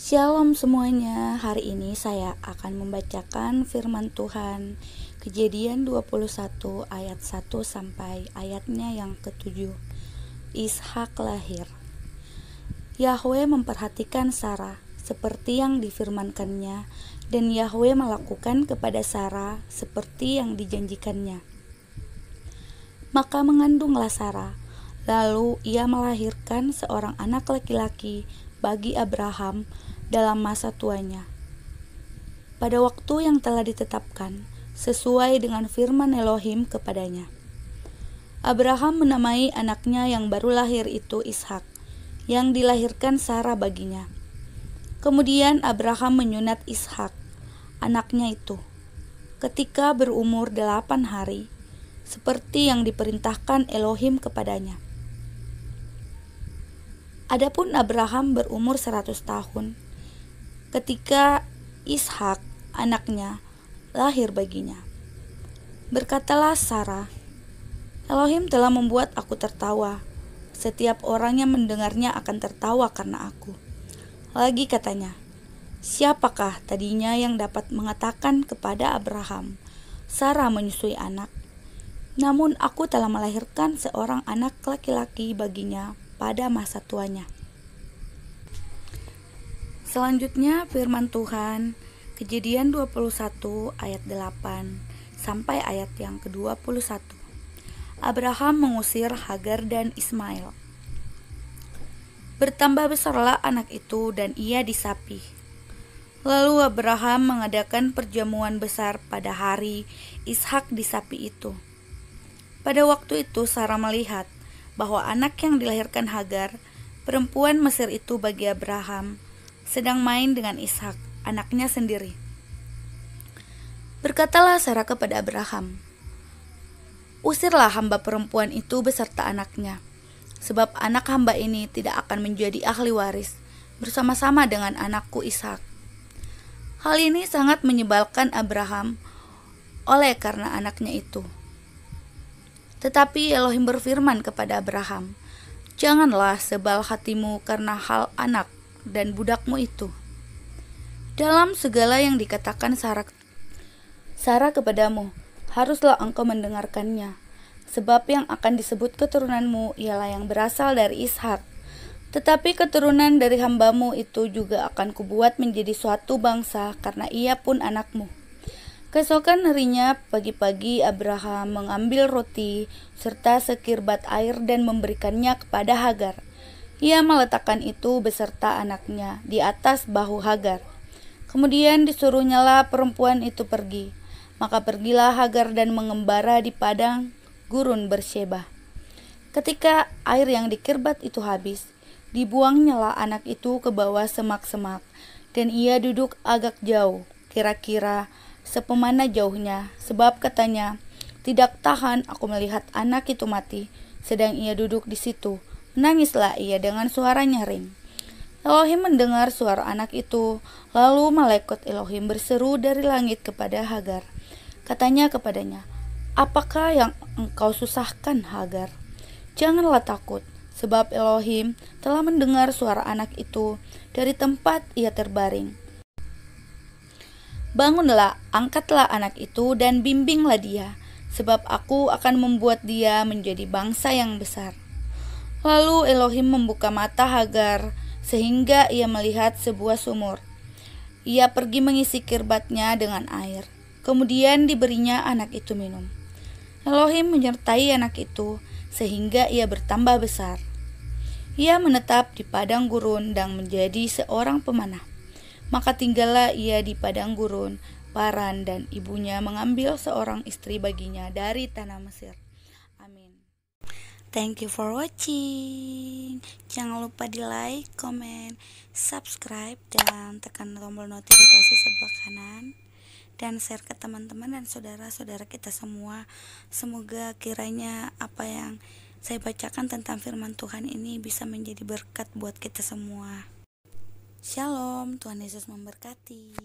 Shalom semuanya, hari ini saya akan membacakan firman Tuhan Kejadian 21 ayat 1 sampai ayatnya yang ke-7. Ishak lahir. Yahwe memperhatikan Sarah seperti yang difirmankannya, dan Yahwe melakukan kepada Sarah seperti yang dijanjikannya. Maka mengandunglah Sarah, lalu ia melahirkan seorang anak laki-laki bagi Abraham dalam masa tuanya, pada waktu yang telah ditetapkan, sesuai dengan firman Elohim kepadanya. Abraham menamai anaknya yang baru lahir itu Ishak, yang dilahirkan Sarah baginya. Kemudian Abraham menyunat Ishak, anaknya itu, ketika berumur 8 hari, seperti yang diperintahkan Elohim kepadanya. Adapun Abraham berumur 100 tahun, ketika Ishak, anaknya, lahir baginya. Berkatalah Sarah, Elohim telah membuat aku tertawa. Setiap orang yang mendengarnya akan tertawa karena aku. Lagi katanya, siapakah tadinya yang dapat mengatakan kepada Abraham, Sarah menyusui anak? Namun aku telah melahirkan seorang anak laki-laki baginya pada masa tuanya. Selanjutnya firman Tuhan, Kejadian 21 ayat 8 sampai ayat yang ke-21. Abraham mengusir Hagar dan Ismail. Bertambah besarlah anak itu dan ia disapih. Lalu Abraham mengadakan perjamuan besar pada hari Ishak disapi itu. Pada waktu itu Sarah melihat bahwa anak yang dilahirkan Hagar, perempuan Mesir itu bagi Abraham, sedang main dengan Ishak, anaknya sendiri. Berkatalah Sarah kepada Abraham, usirlah hamba perempuan itu beserta anaknya, sebab anak hamba ini tidak akan menjadi ahli waris bersama-sama dengan anakku Ishak. Hal ini sangat menyebalkan Abraham oleh karena anaknya itu. Tetapi Elohim berfirman kepada Abraham, janganlah sebal hatimu karena hal anak dan budakmu itu. Dalam segala yang dikatakan Sarah kepadamu, haruslah engkau mendengarkannya, sebab yang akan disebut keturunanmu ialah yang berasal dari Ishak. Tetapi keturunan dari hambamu itu juga akan kubuat menjadi suatu bangsa, karena ia pun anakmu. Keesokan harinya pagi-pagi Abraham mengambil roti serta sekirbat air dan memberikannya kepada Hagar. Ia meletakkan itu beserta anaknya di atas bahu Hagar. Kemudian disuruhnyalah perempuan itu pergi. Maka pergilah Hagar dan mengembara di padang gurun Berseba. Ketika air yang dikirbat itu habis, dibuangnyalah anak itu ke bawah semak-semak, dan ia duduk agak jauh, kira-kira sepemana jauhnya, sebab katanya, tidak tahan aku melihat anak itu mati, sedang ia duduk di situ. Menangislah ia dengan suara nyaring. Elohim mendengar suara anak itu, lalu malaikat Elohim berseru dari langit kepada Hagar. Katanya kepadanya, apakah yang engkau susahkan, Hagar? Janganlah takut, sebab Elohim telah mendengar suara anak itu dari tempat ia terbaring. Bangunlah, angkatlah anak itu dan bimbinglah dia, sebab aku akan membuat dia menjadi bangsa yang besar. Lalu Elohim membuka mata Hagar sehingga ia melihat sebuah sumur. Ia pergi mengisi kirbatnya dengan air. Kemudian diberinya anak itu minum. Elohim menyertai anak itu sehingga ia bertambah besar. Ia menetap di padang gurun dan menjadi seorang pemanah. Maka tinggallah ia di padang gurun Paran, dan ibunya mengambil seorang istri baginya dari tanah Mesir. Amin. Thank you for watching. Jangan lupa di like, comment, subscribe, dan tekan tombol notifikasi sebelah kanan. Dan share ke teman-teman dan saudara-saudara kita semua. Semoga kiranya apa yang saya bacakan tentang firman Tuhan ini bisa menjadi berkat buat kita semua. Shalom, Tuhan Yesus memberkati.